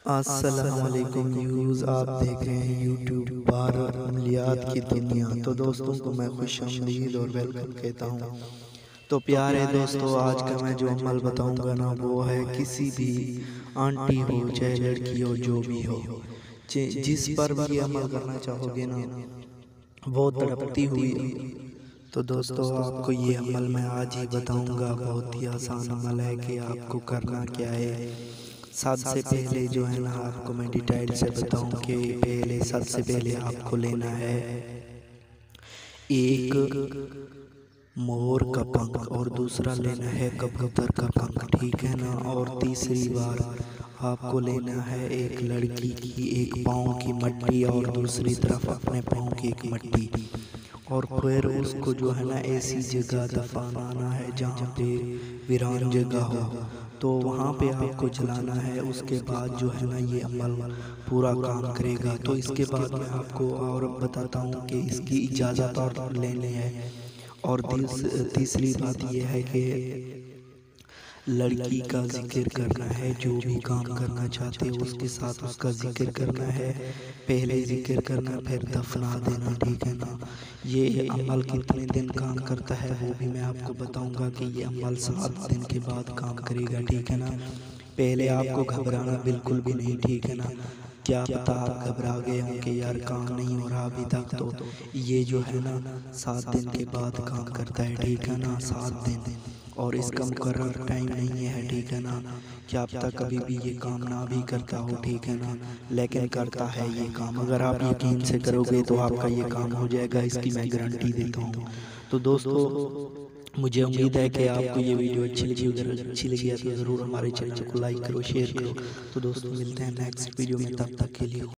अस्सलामुअलैकुम व्यूज़, आप देख रहे हैं यूट्यूब पर अमलियात की दुनिया। तो दोस्तों को मैं खुशामदीद और वेलकम कहता हूँ। तो प्यारे दोस्तों, आज का मैं जो अमल बताऊँगा ना, वो है किसी भी आंटी हो चाहे लड़की हो, जो भी हो, जिस पर भी ये अमल करना चाहोगे ना, वो तड़पती हुई। तो दोस्तों, आपको ये अमल मैं आज ही बताऊंगा। बहुत ही आसान अमल है कि आपको करना क्या है। सबसे पहले जो है ना, आपको मैं डिटेल से बताऊं कि पहले सबसे पहले आपको लेना है एक मोर का पंख और दूसरा लेना है कबूतर का पंख, ठीक है ना। और तीसरी बार आपको लेना है एक लड़की की एक पाँव की मट्टी और दूसरी तरफ अपने पाँव की एक मट्टी। और फिर उसको जो है ना ऐसी जगह दफनाना है जहाँ पे वीरान जगह हो, तो वहाँ पे आपको जलाना है। उसके बाद जो है ना ये अमल पूरा काम करेगा। तो इसके बाद मैं आपको और बताता हूँ कि इसकी इजाज़त और लेनी है। और तीसरी बात यह है कि लड़की का जिक्र करना है। जो भी काम करना चाहते हो उसके साथ उसका जिक्र करना है। पहले जिक्र करना, फिर दफना देना, ठीक है ना। ये अमल कितने दिन काम करता है वो भी मैं आपको बताऊंगा कि ये अमल 7 दिन के बाद काम करेगा, ठीक है ना। पहले आपको घबराना बिल्कुल भी नहीं, ठीक है ना। क्या पता आप घबरा गए हों कि यार काम नहीं हो रहा अभी तक। तो ये जो है ना 7 दिन के बाद काम करता है, ठीक है ना। 7 दिन, और इसका मुकर्रर टाइम नहीं है, ठीक है ना। क्या पता कभी भी ये काम ना भी करता हो, ठीक है ना, लेकिन करता है ये काम। अगर आप यकीन से करोगे तो आपका ये काम हो जाएगा, इसकी मैं गारंटी देता हूँ। तो दोस्तों, मुझे उम्मीद है कि आपको ये वीडियो अच्छी लगी। अगर अच्छी लगी है तो ज़रूर हमारे चैनल को लाइक करो, शेयर करो। तो दोस्तों, मिलते हैं नेक्स्ट वीडियो में, तब तक के लिए।